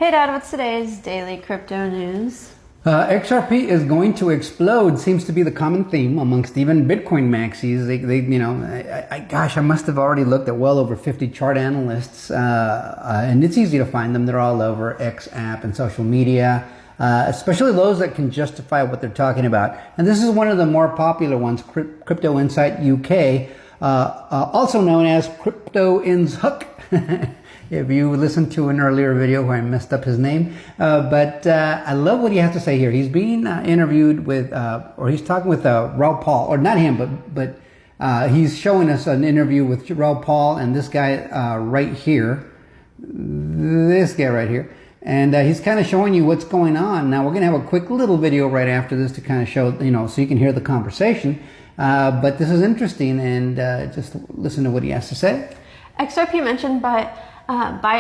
Hey Dad, what's today's daily crypto news? XRP is going to explode seems to be the common theme amongst even Bitcoin maxis. Gosh, I must have already looked at well over 50 chart analysts, and it's easy to find them. They're all over X app and social media, especially those that can justify what they're talking about. And this is one of the more popular ones, Crypto Insight UK, also known as Crypto In's Hook. If you listened to an earlier video where I messed up his name. But I love what he has to say here. He's being interviewed with, or he's talking with Raoul Pal, or not him, but he's showing us an interview with Raoul Pal and this guy right here. This guy right here. And he's kind of showing you what's going on. Now, we're going to have a quick little video right after this to kind of show, so you can hear the conversation. But this is interesting, and just listen to what he has to say. XRP mentioned by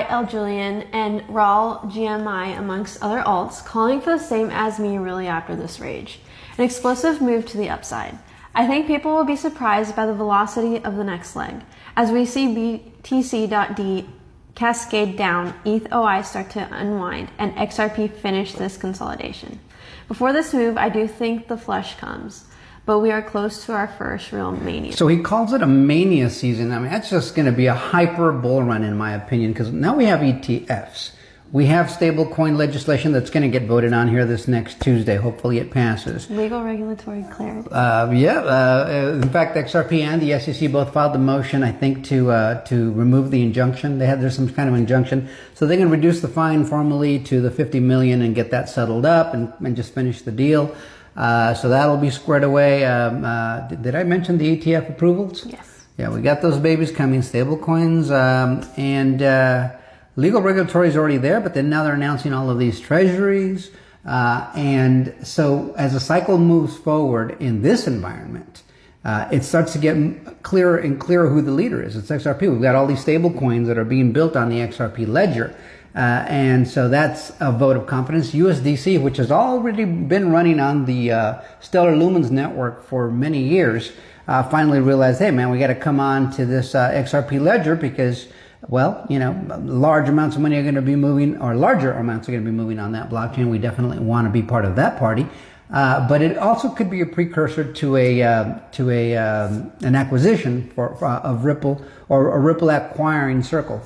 El Julian and Raul GMI amongst other alts, calling for the same as me really after this rage. An explosive move to the upside. I think people will be surprised by the velocity of the next leg. As we see BTC.D cascade down, ETH-OI start to unwind, and XRP finish this consolidation. Before this move, I do think the flush comes, but we are close to our first real mania. So he calls it a mania season. I mean, that's just going to be a hyper bull run in my opinion, because now we have ETFs. We have stablecoin legislation that's going to get voted on here this next Tuesday. Hopefully it passes. Legal regulatory clarity. In fact, XRP and the SEC both filed the motion, I think, to remove the injunction. There's some kind of injunction. So they can reduce the fine formally to the 50 million and get that settled up and just finish the deal. So that'll be squared away. Did I mention the ETF approvals? Yes. Yeah, we got those babies coming, stable coins, and legal regulatory is already there, but then now they're announcing all of these treasuries. And so as the cycle moves forward in this environment, it starts to get clearer and clearer who the leader is. It's XRP. We've got all these stable coins that are being built on the XRP ledger. And so that's a vote of confidence. USDC, which has already been running on the Stellar Lumens network for many years, finally realized, hey man, we got to come on to this XRP ledger because, well, large amounts of money are going to be moving, or larger amounts are going to be moving on that blockchain. We definitely want to be part of that party. But it also could be a precursor to an acquisition of Ripple, or a Ripple acquiring Circle,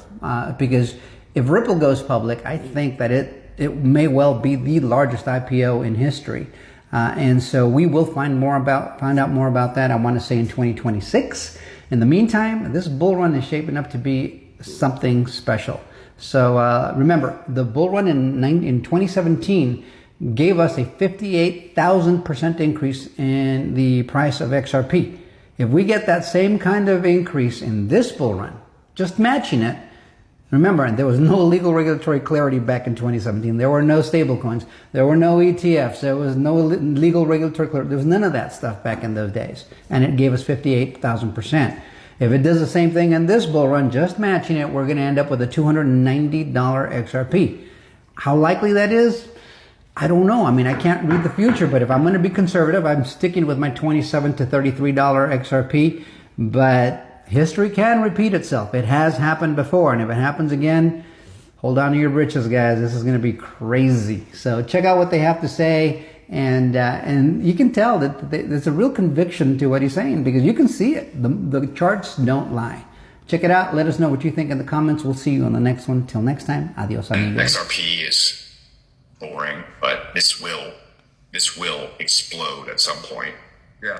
because if Ripple goes public, I think that it may well be the largest IPO in history. And so we will find out more about that, I want to say in 2026. In the meantime, this bull run is shaping up to be something special. So remember, the bull run in 2017 gave us a 58,000% increase in the price of XRP. If we get that same kind of increase in this bull run, just matching it, remember, there was no legal regulatory clarity back in 2017. There were no stablecoins. There were no ETFs. There was no legal regulatory clarity. There was none of that stuff back in those days. And it gave us 58,000%. If it does the same thing in this bull run, just matching it, we're going to end up with a $290 XRP. How likely that is? I don't know. I mean, I can't read the future, but if I'm going to be conservative, I'm sticking with my $27 to $33 XRP. But history can repeat itself. It has happened before, and if it happens again, hold on to your britches, guys. This is going to be crazy. So check out what they have to say, and you can tell that there's a real conviction to what he's saying, because you can see it. The charts don't lie. Check it out. Let us know what you think in the comments. We'll see you on the next one. Till next time, adios amigos. XRP is boring, but this will explode at some point. Yeah.